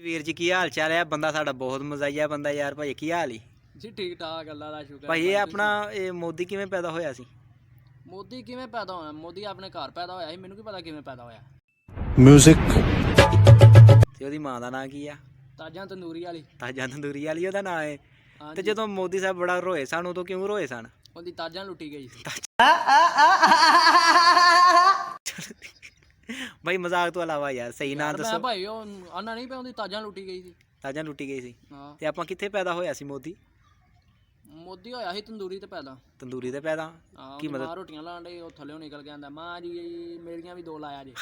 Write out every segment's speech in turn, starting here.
ਵੀਰ ਜੀ ਕੀ ਹਾਲ ਚਾਲ ਹੈ? ਬੰਦਾ ਸਾਡਾ ਬਹੁਤ ਮਜ਼ਾਈਆ ਬੰਦਾ ਯਾਰ। ਭਾਈ ਕੀ ਹਾਲ ਹੀ ਜੀ? ਠੀਕ ਠਾਕ, ਅੱਲਾ ਦਾ ਸ਼ੁਕਰ। ਭਾਈ ਇਹ ਆਪਣਾ ਇਹ ਮੋਦੀ ਕਿਵੇਂ ਪੈਦਾ ਹੋਇਆ ਸੀ? ਮੋਦੀ ਕਿਵੇਂ ਪੈਦਾ ਹੋਇਆ? ਮੋਦੀ ਆਪਣੇ ਘਰ ਪੈਦਾ ਹੋਇਆ ਸੀ, ਮੈਨੂੰ ਕੀ ਪਤਾ ਕਿਵੇਂ ਪੈਦਾ ਹੋਇਆ। म्यूजिक ਤੇ ਉਹਦੀ ਮਾਂ ਦਾ ਨਾਂ ਕੀ ਆ? ਤਾਜਾਂ ਤੰਦੂਰੀ ਵਾਲੀ। ਤਾਜਾ ਤੰਦੂਰੀ ਵਾਲੀ ਉਹਦਾ ਨਾਂ ਹੈ। ਤੇ ਹਾਂਜੀ, ਜਦੋਂ ਮੋਦੀ ਸਾਹਿਬ ਬੜਾ ਰੋਏ ਸਨ ਉਦੋਂ ਕਿਉਂ ਰੋਏ ਸਨ? ਉਹਦੀ ਤਾਜਾਂ ਲੁੱਟੀ ਗਈ ਸੀ। ਭਾਈ ਮਜ਼ਾਕ ਤੋਂ ਇਲਾਵਾ ਯਾਰ ਸਹੀ ਨਾਂ ਯਾਰ ਮੈਂ ਦੱਸੋ। ਭਾਈ ਉਹ ਆਨਾ ਨਹੀਂ ਪਿਆ, ਉਹਦੀ ਤਾਜਾਂ ਲੁੱਟੀ ਗਈ ਸੀ। ਤਾਜਾ ਲੁੱਟੀ ਗਈ ਸੀ। ਹਾਂ, ਤੇ ਆਪਾਂ ਕਿੱਥੇ ਪੈਦਾ ਹੋਇਆ ਸੀ ਮੋਦੀ? ਮੋਦੀ ਹੋਇਆ ਸੀ ਤੰਦੂਰੀ ਤੇ ਪੈਦਾ। ਤੰਦੂਰੀ ਤੇ ਪੈਦਾ? ਹਾਂ, ਕੀ ਉਹਦੀ ਮਤਲਬ? ਮਾਂ ਰੋਟੀਆਂ ਲਾਣ ਡਈ, ਉਹ ਥੱਲੇੋਂ ਨਿਕਲ ਕੇ ਆਂਦਾ ਮਾਂ ਜੀ ਮੇਰੀਆਂ ਵੀ ਦੋ ਲਾਇਆ ਜੀ।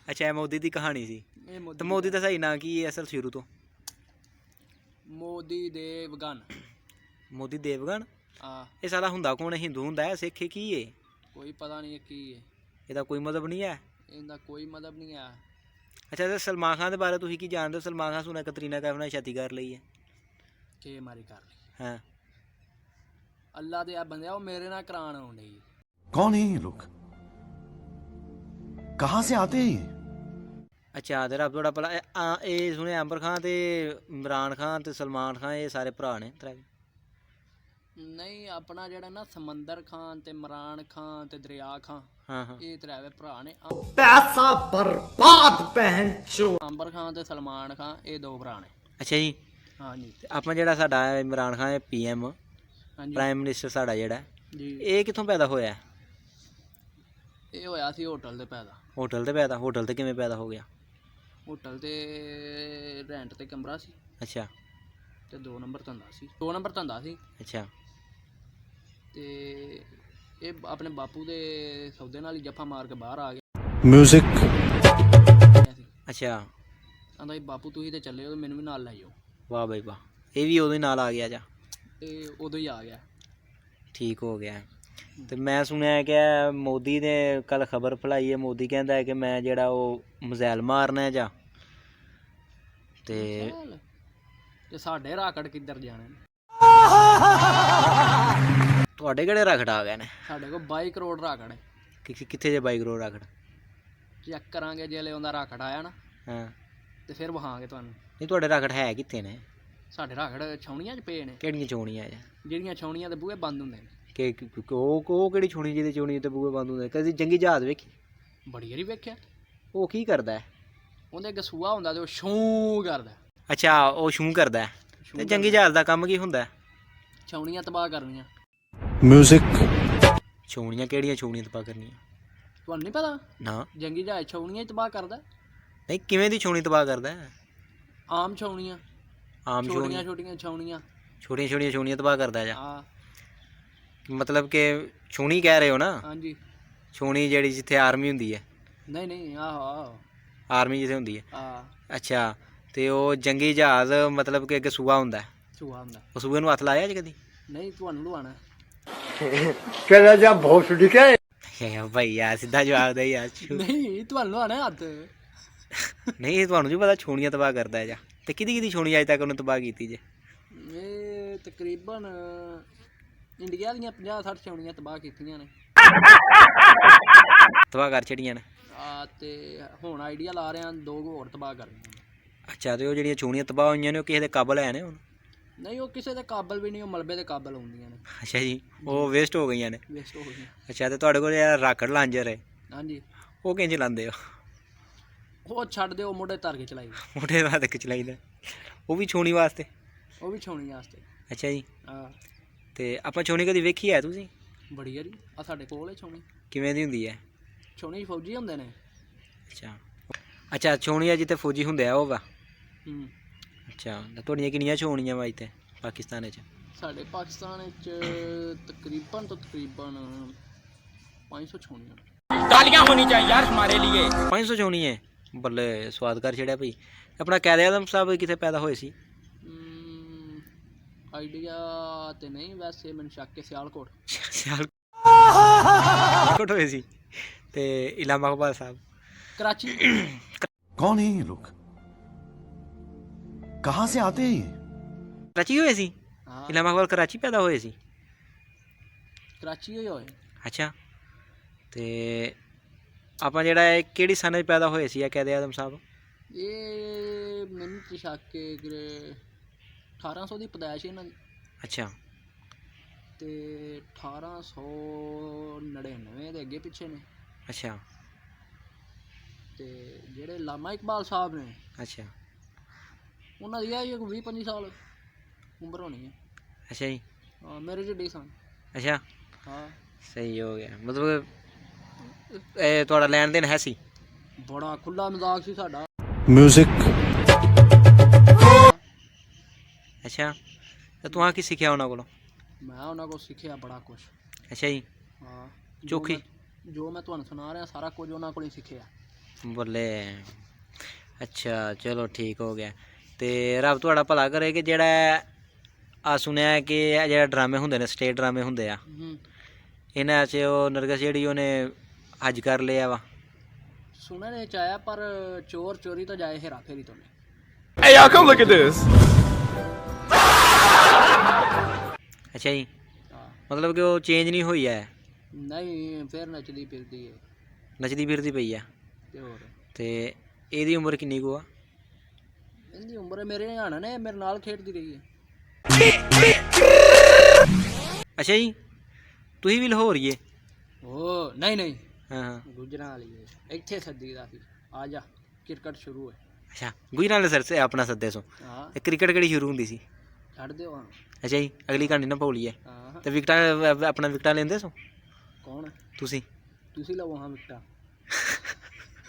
ਅੱਛਾ ਇਹ ਮੋਦੀ ਦੀ ਕਹਾਣੀ ਸੀ। ਇਹ ਤੇ ਮੋਦੀ ਦਾ ਸਹੀ ਨਾਂ ਕੀ ਹੈ ਅਸਲ ਸ਼ੁਰੂ ਤੋਂ? ਮੋਦੀ ਦੇਵਗਨ। ਮੋਦੀ ਦੇਵਗਨ? ਆ ਇਹ ਸਾਲਾ ਹੁੰਦਾ ਕੌਣ ਹੈ? ਹਿੰਦੂ ਹੁੰਦਾ ਹੈ, ਸਿੱਖ ਹੈ, ਕੀ ਹੈ? ਕੋਈ ਪਤਾ ਨਹੀਂ ਕੀ ਹੈ, ਇਹਦਾ ਕੋਈ ਮਤਲਬ ਨਹੀਂ ਹੈ। ਇਹਦਾ ਕੋਈ ਮਤਲਬ ਨਹੀਂ ਆ। ਅੱਛਾ ਤੇ ਸਲਮਾਨ ਖਾਨ ਦੇ ਬਾਰੇ ਤੁਸੀਂ ਕੀ ਜਾਣਦੇ ਹੋ? ਸਲਮਾਨ ਖਾਨ ਸੁਣਿਆ ਕਤਰੀਨਾ ਕੈਫ ਨਾਲ ਸ਼ਾਦੀ ਕਰ ਲਈ ਹੈ। ਕੇ ਮਾਰੀ ਕਰ ਲਈ। ਹਾਂ ਅੱਲਾ ਦੇ ਆ ਬੰਦਿਆ, ਉਹ ਮੇਰੇ ਨਾਲ ਕਰਾਣ ਆਉਣ ਡਈ। कौन है ये लोग कहाँ से आते हैं ये ਅੱਛਾ ਤੇ ਰੱਬ ਤੁਹਾਡਾ ਭਲਾ ਇਹ ਸੁਣਿਆ ਅੰਬਰ ਖਾਨ ਤੇ ਇਮਰਾਨ ਖਾਨ ਤੇ ਸਲਮਾਨ ਖਾਨ ਇਹ ਸਾਰੇ ਭਰਾ ਨੇ ਤੇਰੇ? ਨਹੀਂ, ਆਪਣਾ ਜਿਹੜਾ ਨਾ ਸਮੰਦਰ ਖਾਨ ਤੇ ਇਮਰਾਨ ਖਾਨ ਤੇ ਦਰਿਆ ਖਾਨ, ਹਾਂ ਹਾਂ ਇਹ ਤੇਰੇ ਭਰਾ ਨੇ। पैसा बर्बाद बहन चो ਅੰਬਰ ਖਾਨ ਤੇ ਸਲਮਾਨ ਖਾਨ, ਇਹ ਦੋ ਭਰਾ ਨੇ। ਅੱਛਾ ਜੀ। ਹਾਂਜੀ ਤੇ ਆਪਾਂ ਜਿਹੜਾ ਸਾਡਾ ਇਮਰਾਨ ਖਾਨ PM ਹਾਂਜੀ ਪ੍ਰਾਈਮ ਮਿਨਿਸਟਰ ਸਾਡਾ ਜਿਹੜਾ ਜੀ, ਇਹ ਕਿੱਥੋਂ ਪੈਦਾ ਹੋਇਆ? ਇਹ ਹੋਇਆ ਸੀ ਹੋਟਲ ਤੇ ਪੈਦਾ। ਹੋਟਲ ਤੇ ਪੈਦਾ? ਹੋਟਲ ਤੇ ਕਿਵੇਂ ਪੈਦਾ ਹੋ ਗਿਆ? ਹੋਟਲ ਤੇ ਰੈਂਟ ਤੇ ਕਮਰਾ ਸੀ ਅੱਛਾ ਤੇ 2 ਨੰਬਰ ਧੰਦਾ ਸੀ। 2 ਨੰਬਰ ਧੰਦਾ ਸੀ ਅੱਛਾ ਤੇ ਇਹ ਆਪਣੇ ਬਾਪੂ ਦੇ ਸੌਦੇ ਨਾਲ ਹੀ ਜੱਫਾ ਮਾਰ ਕੇ ਬਾਹਰ ਆ म्यूजिक ਗਿਆ ਸੀ। ਅੱਛਾ ਕਹਿੰਦਾ ਸੀ ਬਾਪੂ ਤੁਸੀਂ ਤੇ ਚੱਲੇ ਹੋ, ਮੈਨੂੰ ਵੀ ਨਾਲ ਲੈ ਜਾਓ। ਵਾਹ ਬਈ ਵਾਹ, ਇਹ ਵੀ ਉਦੋਂ ਹੀ ਨਾਲ ਆ ਗਿਆ ਜਾ? ਤੇ ਉਦੋਂ ਹੀ ਆ ਗਿਆ। ਠੀਕ ਹੋ ਗਿਆ। ਤੇ ਮੈਂ ਸੁਣਿਆ ਕਿ ਮੋਦੀ ਨੇ ਕੱਲ ਖਬਰ ਫੈਲਾਈ ਹੈ, ਮੋਦੀ ਕਹਿੰਦਾ ਹੈ ਕਿ ਮੈਂ ਜਿਹੜਾ ਉਹ ਮਿਜ਼ਾਈਲ ਮਾਰਨਾ ਹੈ ਜਾ ਤੇ ਤੇ ਸਾਡੇ ਰਾਕਟ ਕਿੱਧਰ ਜਾਣੇ? ਤੁਹਾਡੇ ਕਿਹੜੇ ਰਖੜ ਆ ਗਏ ਨੇ? ਸਾਡੇ ਕੋਲ 22 ਕਰੋੜ ਰਾਕਟ ਹੈ। ਕਿੱਥੇ ਜੇ 22 ਕਰੋੜ ਰਖੜ? ਚੈੱਕ ਕਰਾਂਗੇ, ਜੇ ਉਹਦਾ ਰਾਕਟ ਆਇਆ ਨਾ ਹਾਂ ਤੇ ਫਿਰ ਵਹਾਂਗੇ ਤੁਹਾਨੂੰ। ਨਹੀਂ ਤੁਹਾਡੇ ਰਖੜ ਹੈ ਕਿੱਥੇ ਨੇ? ਸਾਡੇ ਰਾਕਟ ਛਾਉਣੀਆਂ 'ਚ ਪਏ ਨੇ, ਕਿਹੜੀਆਂ ਚੋਣੀਆਂ ਆ? ਜਿਹੜੀਆਂ ਛਾਉਣੀਆਂ ਦੇ ਬੂਹੇ ਬੰਦ ਹੁੰਦੇ ਨੇ। ਉਹ ਕਿਹੜੀ ਛੋਣੀ ਜਿਹਦੇ ਚੋਣੀ ਤੇ ਬੂਹੇ ਬੰਦ ਹੁੰਦੇ? ਕਦੀ ਜੰਗੀ ਜਹਾਜ਼ ਵੇਖੀ? ਬੜੀ ਵਾਰੀ ਵੇਖਿਆ। ਉਹ ਕੀ ਕਰਦਾ ਹੈ? ਉਹਦੇ ਗਸੂਆ ਹੁੰਦਾ ਤੇ ਉਹ ਛੂੰ ਕਰਦਾ। ਅੱਛਾ ਉਹ ਛੂੰ ਕਰਦਾ ਹੈ। ਤੇ ਜੰਗੀ ਜਹਾਜ਼ ਦਾ ਕੰਮ ਕੀ ਹੁੰਦਾ? ਛਾਉਣੀਆਂ ਤਬਾਹ ਕਰਨੀਆਂ। म्यूजिक ਛੋਣੀਆਂ ਕਿਹੜੀਆਂ ਛੋਣੀਆਂ ਤਬਾਹ ਕਰਨੀਆਂ? ਤੁਹਾਨੂੰ ਨਹੀਂ ਪਤਾ? ਨਾ ਜੰਗੀ ਜਹਾਜ਼ ਛਾਉਣੀਆਂ ਹੀ ਤਬਾਹ ਕਰਦਾ। ਨਹੀਂ ਕਿਵੇਂ ਦੀ ਛੋਣੀ ਤਬਾਹ ਕਰਦਾ ਹੈ? ਆਮ ਛਾਉਣੀਆਂ, ਆਮ ਛੋਣੀ? ਛੋਟੀਆਂ ਛੋਟੀਆਂ ਛਾਉਣੀਆਂ। ਛੋਟੀਆਂ ਛੋਟੀਆਂ ਛੋਣੀਆਂ ਤਬਾਹ ਕਰਦਾ ਜਾ? ਆ ਮਤਲਬ ਕਿ ਛੋਣੀ ਕਹਿ ਰਹੇ ਹੋ ਨਾ? ਹਾਂਜੀ। ਛੋਣੀ ਜਿਹੜੀ ਜਿੱਥੇ ਆਰਮੀ ਹੁੰਦੀ ਹੈ? ਨਹੀਂ ਨਹੀਂ, ਆਹੋ ਆਰਮੀ ਜਿੱਥੇ ਹੁੰਦੀ ਹੈ। ਆ ਅੱਛਾ ਤੇ ਉਹ ਜੰਗੀ ਜਹਾਜ਼ ਮਤਲਬ ਕਿ ਸੂਆ ਹੁੰਦਾ ਹੈ? ਛੂਆ ਹੁੰਦਾ। ਉਹ ਸੂਏ ਨੂੰ ਹੱਥ ਲਾਇਆ ਜੀ ਕਦੀ? ਨਹੀਂ, ਤੁਹਾਨੂੰ ਲਵਾਣਾ। कहना जा बहुत क्या ਭਾਈ ਯਾਰ ਸਿੱਧਾ ਜਵਾਬ ਦੇ ਯਾਰ। ਨਹੀਂ, ਤੁਹਾਨੂੰ ਲਵਾਣਾ ਹੱਥ। ਨਹੀਂ ਤੁਹਾਨੂੰ ਜੀ ਪਤਾ ਛੋਣੀਆਂ ਤਬਾਹ ਕਰਦਾ ਹੈ ਜਾ? ਤੇ ਕਿਹਦੀ ਛੋਣੀ ਅਜੇ ਤੱਕ ਉਹਨੇ ਤਬਾਹ ਕੀਤੀ ਜੇ? ਇਹ ਤਕਰੀਬਨ ਇੰਡੀਆ ਦੀਆਂ 50-60 ਛਾਉਣੀਆਂ ਤਬਾਹ ਕੀਤੀਆਂ ਨੇ। ਤਬਾਹ ਕਰ ਛੜੀਆਂ ਨੇ? ਆ ਤੇ ਹੁਣ ਆਈਡੀਆ ਲਾ ਰਹੇ ਹਾਂ 2 ਹੋਰ ਤਬਾਹ ਕਰਨੀਆਂ ਨੇ। ਅੱਛਾ ਤੇ ਉਹ ਜਿਹੜੀਆਂ ਛੋਣੀਆਂ ਤਬਾਹ ਹੋਈਆਂ ਨੇ ਉਹ ਕਿਸੇ ਦੇ ਕਾਬਲ ਹੈ ਨੇ ਹੁਣ? ਨਹੀਂ, ਉਹ ਕਿਸੇ ਦੇ ਕਾਬਲ ਵੀ ਨਹੀਂ, ਉਹ ਮਲਬੇ ਦੇ ਕਾਬਲ ਹੁੰਦੀਆਂ ਨੇ। ਅੱਛਾ ਜੀ, ਉਹ ਵੇਸਟ ਹੋ ਗਈਆਂ ਨੇ? ਵੇਸਟ ਹੋ ਗਈਆਂ। ਅੱਛਾ ਤੇ ਤੁਹਾਡੇ ਕੋਲ ਜਿਹੜਾ ਰਾਕਟ ਲਾਂਜਰ ਹੈ ਹਾਂਜੀ, ਉਹ ਕਿੰਝ ਲਾਉਂਦੇ ਹੋ? ਉਹ ਛੱਡ ਦਿਓ, ਮੋਢੇ ਧਰ ਕੇ ਚਲਾਈ। ਮੋਟੇ ਵਾਸਤੇ ਕਿ ਚਲਾਈਦਾ? ਉਹ ਵੀ ਛੋਣੀ ਵਾਸਤੇ? ਉਹ ਵੀ ਛਾਉਣੀ ਵਾਸਤੇ। ਅੱਛਾ ਜੀ। ਆ ਤੇ ਆਪਾਂ ਛੋਣੀ ਕਦੀ ਵੇਖੀ ਹੈ ਤੁਸੀਂ? ਬੜੀ ਵਾਰੀ। ਆ ਸਾਡੇ ਕੋਲ ਹੈ ਛਾਉਣੀ। ਕਿਵੇਂ ਦੀ ਹੁੰਦੀ ਹੈ? ਛਾਉਣੀ ਫੌਜੀ ਹੁੰਦੇ ਨੇ। ਅੱਛਾ ਅੱਛਾ ਛੋਣੀ ਆ ਜਿੱਥੇ ਫੌਜੀ ਹੁੰਦੇ ਆ ਉਹ ਵਾ? ਹੂੰ। ਅੱਛਾ ਤੇ ਤੁਹਾਡੀਆਂ ਕਿੰਨੀਆਂ ਛੋਣੀਆਂ ਵਾ ਇੱਥੇ ਪਾਕਿਸਤਾਨ ਵਿੱਚ? ਸਾਡੇ ਪਾਕਿਸਤਾਨ ਵਿੱਚ ਤਕਰੀਬਨ 500 ਛਾਉਣੀਆਂ। तालियां होनी चाहिए यार हमारे लिए। 500 ਛੋਣੀ ਹੈ? ਬੱਲੇ ਸਵਾਦ ਕਰ ਛੜਿਆ ਭਾਈ। ਆਪਣਾ ਕਾਇਦੇ ਆਜ਼ਮ ਸਾਹਿਬ ਕਿੱਥੇ ਪੈਦਾ ਹੋਏ ਸੀ? ਆਈਡੀਆ ਤੇ ਨਹੀਂ, ਵੈਸੇ ਮੈਨੂੰ ਸ਼ੱਕ ਹੈ ਸਿਆਲਕੋਟ। ਸਿਆਲਕੋਟ ਹੋਏ ਸੀ। ਤੇ ਇਲਾਮਾ ਇਕਬਾਲ ਸਾਹਿਬ? ਕਰਾਚੀ। कौन है ये लोग कहाँ से आते हैं ये ਕਰਾਚੀ ਹੋਏ ਸੀ? ਹਾਂ, ਇਲਾਮਾ ਇਕਬਾਲ ਕਰਾਚੀ ਪੈਦਾ ਹੋਏ ਸੀ? ਕਰਾਚੀ ਹੀ ਹੋਏ। ਅੱਛਾ, ਤੇ ਆਪਾਂ ਜਿਹੜਾ ਇਹ ਕਿਹੜੀ ਸਨ 'ਚ ਪੈਦਾ ਹੋਏ ਸੀ ਆ ਕੈਦ ਆਜ਼ਮ ਸਾਹਿਬ? ਇਹ ਮੈਨੂੰ ਤੇ ਸ਼ੱਕ ਕਿ 1800 ਦੀ ਪੈਦਾਇਸ਼ ਇਹਨਾਂ ਦੀ, ਅੱਛਾ ਤੇ 1899 ਦੇ ਅੱਗੇ ਪਿੱਛੇ ਨੇ। ਅੱਛਾ ਤੇ ਜਿਹੜੇ ਲਾਮਾ ਇਕਬਾਲ ਸਾਹਿਬ ਨੇ ਅੱਛਾ ਉਹਨਾਂ ਦੀ ਆਈ 20-25 ਸਾਲ ਉਮਰ ਹੋਣੀ ਹੈ। ਅੱਛਾ ਜੀ, ਹਾਂ ਮੇਰੇ ਜਿੱਡੇ ਸਨ। ਅੱਛਾ ਹਾਂ ਸਹੀ ਹੋ ਗਿਆ। ਮਤਲਬ ਇਹ ਤੁਹਾਡਾ ਲੈਣ ਦੇਣ ਹੈ ਸੀ? ਬੜਾ ਖੁੱਲਾ ਮਜ਼ਾਕ ਸੀ ਸਾਡਾ। म्यूजिक ਅੱਛਾ, ਤੇ ਤੂੰ ਆ ਕੀ ਸਿੱਖਿਆ ਉਹਨਾਂ ਕੋਲੋਂ? ਮੈਂ ਉਹਨਾਂ ਕੋਲ ਸਿੱਖਿਆ ਬੜਾ ਕੁਛ। ਅੱਛਾ ਜੀ, ਹਾਂ ਚੋਖੀ ਜੋ ਮੈਂ ਤੁਹਾਨੂੰ ਸੁਣਾ ਰਿਹਾ ਸਾਰਾ ਕੁਝ ਉਹਨਾਂ ਕੋਲ ਹੀ ਸਿੱਖਿਆ। ਬੱਲੇ। ਅੱਛਾ ਚਲੋ ਠੀਕ ਹੋ ਗਿਆ। ਤੇ ਰੱਬ ਤੁਹਾਡਾ ਭਲਾ ਕਰੇ ਕਿ ਜਿਹੜਾ ਆ ਸੁਣਿਆ ਕਿ ਇਹ ਜਿਹੜਾ ਡਰਾਮੇ ਹੁੰਦੇ ਨੇ, ਸਟੇਜ ਡਰਾਮੇ ਹੁੰਦੇ ਆ, ਇਹਨਾਂ 'ਚ ਉਹ ਨਰਗਸ ਜਿਹੜੀ ਉਹਨੇ ਹੱਜ ਕਰ ਲਿਆ ਵਾ। ਸੁਣਨ ਚ ਆਇਆ ਪਰ ਚੋਰ ਚੋਰੀ ਤਾਂ ਜਾਏ ਹੇਰਾ ਫੇਰੀ ਤੋਂ ਨਹੀਂ। Hey y'all, come look at this. ਅੱਛਾ ਜੀ, ਹਾਂ ਮਤਲਬ ਕਿ ਉਹ ਚੇਂਜ ਨਹੀਂ ਹੋਈ ਹੈ, ਨਹੀਂ ਫਿਰ ਨੱਚਦੀ ਫਿਰਦੀ ਹੈ। ਨੱਚਦੀ ਫਿਰਦੀ ਪਈ ਆ। ਤੇ ਹੋਰ ਤੇ ਇਹਦੀ ਉਮਰ ਕਿੰਨੀ ਕੁ ਆ? ਇਹਦੀ ਉਮਰ ਮੇਰੇ ਨਿਆਣਾ ਨੇ ਮੇਰੇ ਨਾਲ ਖੇਡਦੀ ਰਹੀ ਹੈ। ਅੱਛਾ ਜੀ, ਤੁਸੀਂ ਵੀ ਲਾਹੌਰੀਏ? ਉਹ ਨਹੀਂ ਨਹੀਂ ਹਾਂ ਹਾਂ ਗੁਜਰਾਂ ਵਾਲੀ ਹੈ। ਇੱਥੇ ਸੱਦੀ ਦਾ ਸੀ ਆ ਜਾ ਕ੍ਰਿਕਟ ਸ਼ੁਰੂ ਹੈ। ਅੱਛਾ, ਗੁਜਰਾਂ ਵਾਲੇ ਸਰ ਸੇ ਆਪਣਾ ਸੱਦੇ ਸੋ। ਹਾਂ ਤੇ ਕ੍ਰਿਕਟ ਕਿਹੜੀ ਸ਼ੁਰੂ ਹੁੰਦੀ ਸੀ? ਛੱਡ ਦਿਓ। ਹਾਂ ਅੱਛਾ ਜੀ, ਅਗਲੀ ਕਹਾਣੀ ਨਾ ਭੁੱਲੀਏ। ਹਾਂ ਤੇ ਵਿਕਟਾਂ ਆਪਣਾ ਵਿਕਟਾਂ ਲੈਂਦੇ ਸੋ ਕੌਣ ਤੁਸੀਂ? ਤੁਸੀਂ ਲਵੋ ਹਾਂ ਵਿਕਟਾਂ।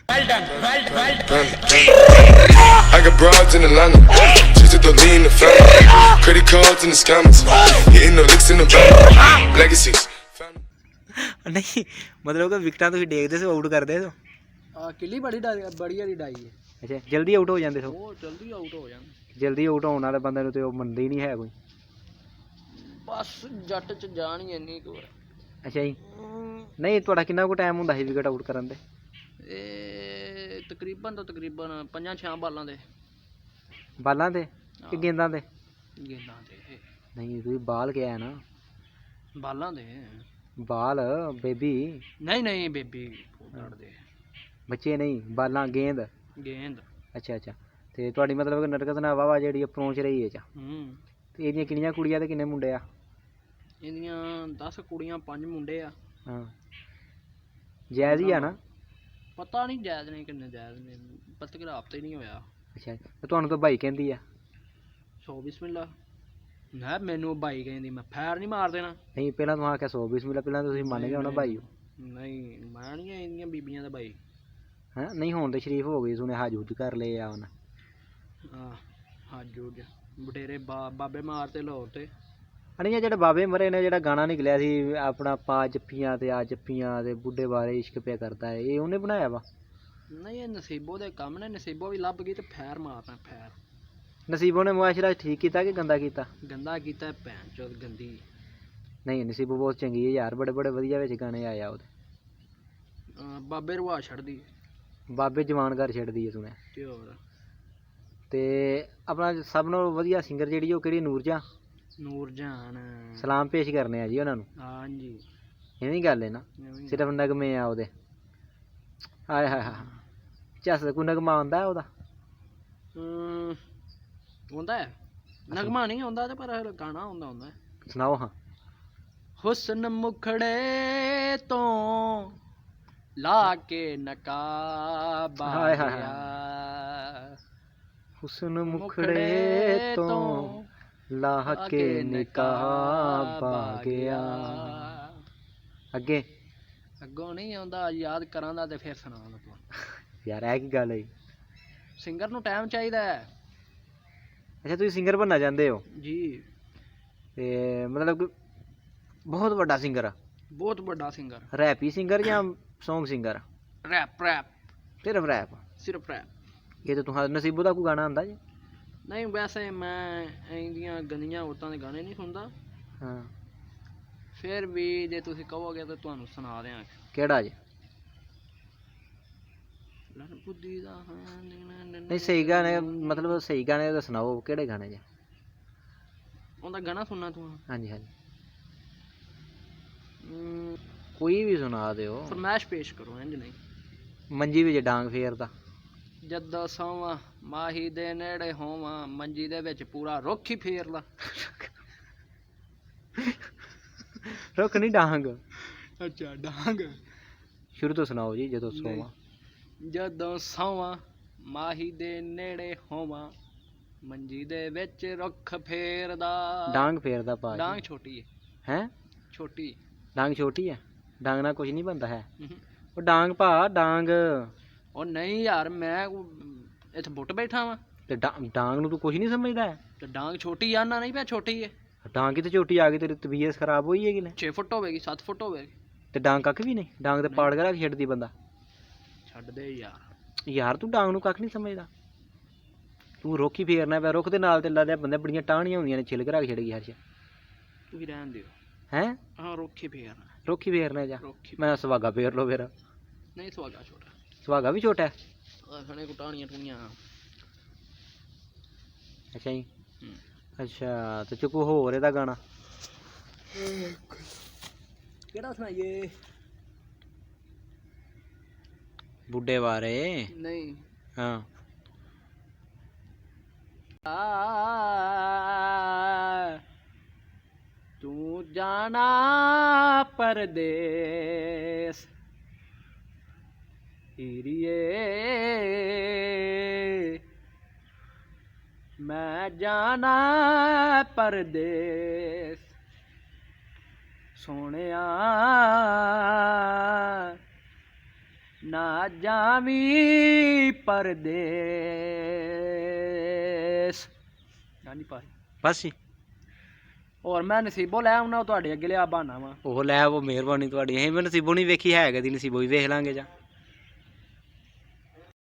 Well done, well done. I got broads in Atlanta, just to throw lean in the family. Credit cards in the scammers, hitting the licks in the bank. Legacies. ਨਹੀਂ ਮਤਲਬ ਕਿ ਵਿਕਟਾਂ ਤੁਸੀਂ ਦੇਖਦੇ ਸੋ, ਆਊਟ ਕਰਦੇ ਸੋ? ਆ ਕਿੱਲੀ ਬੜੀ ਬੜੀ ਵਾਲੀ ਡਾਈ ਹੈ। ਅੱਛਾ, ਜਲਦੀ ਆਊਟ ਹੋ ਜਾਂਦੇ ਸੋ? ਉਹ ਜਲਦੀ ਆਊਟ ਹੋ ਜਾਂਦੇ। ਜਲਦੀ ਆਊਟ ਹੋਣ ਵਾਲੇ ਬੰਦੇ ਨੂੰ ਤੇ ਉਹ ਮੰਨਦੇ ਹੀ ਨਹੀਂ ਹੈ ਕੋਈ। ਬਸ ਜੱਟ ਚ ਜਾਣ ਹੀ ਇੰਨੀ ਕੁ ਹੈ। ਅੱਛਾ ਜੀ, ਨਹੀਂ ਤੁਹਾਡਾ ਕਿੰਨਾ ਕੁ ਟਾਈਮ ਹੁੰਦਾ ਸੀ ਵਿਕਟ ਆਊਟ ਕਰਨ ਦੇ? ਇਹ ਤਕਰੀਬਨ 5-6 ਬਾਲਾਂ ਦੇ। ਬਾਲਾਂ ਦੇ ਕਿ ਗੇਂਦਾਂ ਦੇ? ਗੇਂਦਾਂ ਦੇ। ਨਹੀਂ ਤੁਸੀਂ ਬਾਲ ਕਿਹਾ ਨਾ। ਬਾਲਾਂ ਦੇ। ਬਾਲ ਬੇਬੀ ਨਹੀਂ ਨਹੀਂ ਬੇਬੀ ਲੜਦੇ ਬੱਚੇ ਨਹੀਂ, ਬਾਲਾਂ ਗੇਂਦ। ਗੇਂਦ। ਅੱਛਾ ਅੱਛਾ, ਤੇ ਤੁਹਾਡੀ ਮਤਲਬ ਕਿ ਨਰਗਸ ਨਾਲ ਵਾਵਾ ਜਿਹੜੀ ਅਪਰੋਚ ਰਹੀ ਹੈ ਚਾ, ਤੇ ਇਹਦੀਆਂ ਕਿੰਨੀਆਂ ਕੁੜੀਆਂ ਤੇ ਕਿੰਨੇ ਮੁੰਡੇ ਆ? ਇਹਦੀਆਂ 10 ਕੁੜੀਆਂ 5 ਮੁੰਡੇ ਆ। ਹਾਂ ਜਾਇਜ਼ ਹੀ ਆ ਨਾ? ਪਤਾ ਨਹੀਂ ਜਾਇਜ਼ ਨਹੀਂ ਕਿੰਨੇ ਜਾਇਜ਼ ਨੇ, ਪਤਾ ਕਿ ਹਫ਼ਤੇ ਨਹੀਂ ਹੋਇਆ। ਅੱਛਾ, ਤੇ ਤੁਹਾਨੂੰ ਤਾਂ ਭਾਈ ਕਹਿੰਦੀ ਆ। 100 ਬਿਸਮਿਲ੍ਲਾ। ਨਾ ਮੈਨੂੰ ਭਾਈ ਕਹਿੰਦੀ, ਮੈਂ ਫੈਰ ਨਹੀਂ ਮਾਰ ਦੇਣਾ। ਨਹੀਂ ਪਹਿਲਾਂ ਤੂੰ ਆਖਿਆ 100 ਬਿਸਮਿਲ੍ਲਾ, ਪਹਿਲਾਂ ਤੁਸੀਂ ਮੰਨ ਗਏ ਹੋਣਾ ਭਾਈ? ਨਹੀਂ ਮੈਂ ਨਹੀਂ ਇਹਦੀਆਂ ਬੀਬੀਆਂ ਦਾ ਭਾਈ। ਹਾਂ ਨਹੀਂ ਹੁਣ ਤੇ ਸ਼ਰੀਫ ਹੋ ਗਈ, ਸੁਣੇ ਹੱਜ ਹੁੱਜ ਕਰ ਲਏ ਆ ਹੁਣ। ਹਾਂ ਹੱਜ ਹੁੱਜ ਬਟੇਰੇ ਬਾਬੇ ਮਾਰਤੇ ਲਾਹੌਰ ਤੇ। ਅਣੀਆਂ ਜਿਹੜੇ ਬਾਬੇ ਮਰੇ ਨੇ, ਜਿਹੜਾ ਗਾਣਾ ਨਿਕਲਿਆ ਸੀ ਆਪਣਾ ਪਾ ਜੱਫੀਆਂ ਤੇ ਆ ਜੱਫੀਆਂ ਤੇ ਬੁੱਢੇ ਬਾਰੇ ਇਸ਼ਕ ਪਿਆ ਕਰਦਾ ਹੈ, ਇਹ ਉਹਨੇ ਬਣਾਇਆ ਵਾ? ਨਹੀਂ ਇਹ ਨਸੀਬੋ ਦੇ ਕੰਮ ਨੇ, ਨਸੀਬੋ ਵੀ ਲੱਭ ਗਈ ਤੇ ਫੈਰ ਮਾਰਨਾ ਫੈਰ। ਨਸੀਬੋ ਨੇ ਮੁਆਸ਼ਰਾ ਠੀਕ ਕੀਤਾ ਕਿ ਗੰਦਾ ਕੀਤਾ? ਗੰਦਾ ਕੀਤਾ ਭੈਣ ਚੋਦ ਗੰਦੀ। ਨਹੀਂ ਨਸੀਬੋ ਬਹੁਤ ਚੰਗੀ ਹੈ ਯਾਰ, ਬੜੇ ਬੜੇ ਵਧੀਆ ਵਿੱਚ ਗਾਣੇ ਆਏ ਆ ਉਹਦੇ। ਬਾਬੇ ਰਵਾ ਛੱਡਦੀ ਬਾਬੇ ਜਵਾਨ ਘਰ ਛੱਡਦੀ ਹੈ ਸੁਣਿਆ। ਤੇ ਹੋਰ ਤੇ ਆਪਣਾ ਸਭ ਨਾਲੋਂ ਵਧੀਆ ਸਿੰਗਰ ਜਿਹੜੀ ਉਹ ਕਿਹੜੀ? ਨੂਰਜਹਾਂ। ਨੂਰਜਹਾਨ। ਸਲਾਮ ਪੇਸ਼ ਕਰਨੇ ਆ ਜੀ ਉਹਨਾਂ ਨੂੰ। ਹਾਂਜੀ ਐਵੇਂ ਗੱਲ ਹੈ ਨਾ, ਸਿਰਫ ਨਗਮੇ ਆ ਉਹਦੇ। ਹਾਏ ਹਾਏ ਹਾਏ, ਚੱਸ ਕੋਈ ਨਗਮਾ ਆਉਂਦਾ ਉਹਦਾ? ਹੁੰਦਾ ਹੈ ਨਗਮਾ ਨਹੀਂ ਆਉਂਦਾ ਤੇ ਪਰ ਗਾਣਾ ਆਉਂਦਾ। ਸੁਣਾਓ ਹਾਂ। ਹੁਸਨ ਮੁਖੜੇ ਤੋਂ ਲਾ ਕੇ ਨਕਾਬ ਹਾਏ ਹਾਏ ਗਿਆ, ਹੁਸਨ ਮੁਖੜੇ ਤੋਂ ਲਾਹ ਕੇ ਨਿਕਾਬ ਆ ਗਿਆ। ਅੱਗੇ ਅੱਗੋਂ ਨਹੀਂ ਆਉਂਦਾ, ਯਾਦ ਕਰਾਂ ਦਾ ਤੇ ਫਿਰ ਸੁਣਾਉਂਦਾ ਤੂੰ। ਯਾਰ ਇਹ ਕੀ ਗੱਲ ਹੈ? ਸਿੰਗਰ ਨੂੰ ਟਾਈਮ ਚਾਹੀਦਾ ਹੈ। ਅੱਛਾ ਤੁਸੀਂ ਸਿੰਗਰ ਬਣਨਾ ਚਾਹੁੰਦੇ ਹੋ? ਜੀ। ਤੇ ਮਤਲਬ ਕਿ ਬਹੁਤ ਵੱਡਾ ਸਿੰਗਰ? ਬਹੁਤ ਵੱਡਾ ਸਿੰਗਰ। ਰੈਪੀ ਸਿੰਗਰ ਜਾਂ ਸੌਂਗ ਸਿੰਗਰ? ਰੈਪ ਸਿਰਫ ਰੈਪ? ਸਿਰਫ ਰੈਪ। ਇਹ ਤਾਂ ਤੁਹਾਡਾ ਨਸੀਬੋ ਦਾ ਕੋਈ ਗਾਣਾ ਆਉਂਦਾ ਜੀ? ਨਹੀਂ ਵੈਸੇ ਮੈਂ ਇਹਦੀਆਂ ਗੰਦੀਆਂ ਔਰਤਾਂ ਦੇ ਗਾਣੇ ਨਹੀਂ ਸੁਣਦਾ। ਹਾਂ ਫਿਰ ਵੀ ਜੇ ਤੁਸੀਂ ਕਹੋਗੇ ਤਾਂ ਤੁਹਾਨੂੰ ਸੁਣਾ ਦਿਆਂ। ਕਿਹੜਾ ਜੀ? ਬੁੱਧੀ ਦਾ ਨਹੀਂ ਸਹੀ ਗਾਣੇ, ਮਤਲਬ ਸਹੀ ਗਾਣੇ ਦਾ ਸੁਣਾਓ, ਕਿਹੜੇ ਗਾਣੇ ਜੀ? ਉਹਦਾ ਗਾਣਾ ਸੁਣਨਾ ਤੂੰ? ਹਾਂਜੀ ਹਾਂਜੀ। ਕੋਈ ਵੀ ਸੁਣਾ ਦਿਓ। ਫਰਮਾਇਸ਼ ਪੇਸ਼ ਕਰੋ ਇੰਜ ਨਹੀਂ। ਮੰਜੀ ਵਿੱਚ ਡਾਂਗ ਫੇਰਦਾ। ਜਦੋਂ ਸੌਵਾਂ ਮਾਹੀ ਦੇ ਨੇੜੇ ਹੋਵਾਂ, ਮੰਜੀ ਦੇ ਵਿੱਚ ਪੂਰਾ ਰੁੱਖ ਹੀ ਫੇਰਦਾ। ਰੁੱਖ ਨਹੀਂ ਡਾਂਗ। ਅੱਛਾ ਡਾਂਗ। ਸ਼ੁਰੂ ਤੋਂ ਸੁਣਾਓ ਜੀ। ਜਦੋਂ ਸੋਵਾਂ। ਜਦੋਂ ਸੌਵਾਂ ਮਾਹੀ ਦੇ ਨੇੜੇ ਹੋਵਾਂ, ਮੰਜੀ ਦੇ ਵਿੱਚ ਰੁੱਖ ਫੇਰਦਾ। ਡਾਂਗ ਫੇਰਦਾ ਪਾ ਡਾਂਗ ਛੋਟੀ ਹੈ। ਹੈ। ਛੋਟੀ। ਡਾਂਗ ਛੋਟੀ ਹੈ। ਡਾਂਗ ਨਾਲ ਕੁਝ ਨਹੀਂ ਬਣਦਾ ਹੈ। ਉਹ ਡਾਂਗ ਭਾ ਡਾਂਗ। ਉਹ ਨਹੀਂ ਯਾਰ, ਮੈਂ ਇੱਥੇ ਬੁੱਟ ਬੈਠਾ ਵਾਂ ਤੇ ਡਾਂਗ ਨੂੰ ਤੂੰ ਕੁਝ ਨਹੀਂ ਸਮਝਦਾ ਹੈ। ਤੇ ਡਾਂਗ ਛੋਟੀ ਆ ਨਾ, ਨਹੀਂ ਪਿਆ ਛੋਟੀ ਹੈ। ਡਾਂਗ ਕਿਤੇ ਛੋਟੀ ਆ ਗਈ, ਤੇਰੀ ਤਬੀਅਤ ਖਰਾਬ ਹੋਈ ਹੈਗੀ ਲੈ। 6 ਫੁੱਟ ਹੋਵੇਗੀ, 7 ਫੁੱਟ ਹੋਵੇਗੀ। ਤੇ ਡਾਂਗ ਕੱਖ ਵੀ ਨਹੀਂ। ਡਾਂਗ ਤੇ ਪਾੜ ਕੇ ਰੱਖ ਛੱਡਦੀ ਬੰਦਾ। ਛੱਡ ਦੇ ਯਾਰ। ਯਾਰ ਤੂੰ ਡਾਂਗ ਨੂੰ ਕੱਖ ਨਹੀਂ ਸਮਝਦਾ। ਤੂੰ ਰੁੱਖ ਹੀ ਫੇਰਨਾ ਪਿਆ। ਰੁੱਖ ਦੇ ਨਾਲ ਤੇ ਲੱਗਦਾ ਬੰਦੇ ਬੜੀਆਂ ਟਾਹਣੀਆਂ ਹੁੰਦੀਆਂ ਨੇ, ਛਿਲਕ ਰੱਖ ਛੱਡ ਗਈ ਹਰ ਸ਼ਾ। ਤੁਸੀਂ ਰਹਿਣ ਦਿਓ। ਹੈ। ਹਾਂ ਰੁੱਖ ਹੀ ਫੇਰਨਾ। ਰੁੱਖ ਹੀ ਫੇਰਨਾ ਜਾ। ਰੁੱਖ ਹੀ। ਮੈਂ ਸੁਹਾਗਾ ਫੇਰ ਲਓ ਫਿਰ। ਨਹੀਂ ਸੁਹਾਗਾ ਛੋਟਾ। ਸੁਹਾਗਾ ਵੀ ਛੋਟਾ ਹੈ। ਆਖਣੇ ਕੁਟਾਣੀਆਂ ਟੁਣੀਆਂ। ਅੱਛਾ ਜੀ। ਅੱਛਾ ਤੇ ਚੁੱਕੋ ਹੋਰ ਇਹਦਾ ਗਾਣਾ ਕਿਹੜਾ ਸੁਣਾਈਏ? ਬੁੱਢੇ ਬਾਰੇ। ਨਹੀਂ। ਹਾਂ। ਤੂੰ ਜਾਣਾ ਪਰਦੇਸ ਹੀਰੀਏ, ਮੈਂ ਜਾਣਾ ਪਰਦੇਸ ਸੋਹਣਿਆ, ਨਾ ਜਾਵੀਂ ਪਰਦੇਸ। ਹਾਂਜੀ ਭਾਈ ਬਸ ਜੀ। ਹੋਰ ਮੈਂ ਨਸੀਬੋ ਲੈ ਆਉਣਾ, ਤੁਹਾਡੇ ਅੱਗੇ ਲਿਆ ਬਹਾਨਾ ਵਾ। ਉਹ ਲੈ ਉਹ ਮਿਹਰਬਾਨੀ ਤੁਹਾਡੀ। ਅਸੀਂ ਵੀ ਨਸੀਬੋ ਨਹੀਂ ਵੇਖੀ ਹੈ, ਕਦੀ ਨਸੀਬੋ ਵੀ ਵੇਖ ਲਾਂਗੇ ਜਾਂ।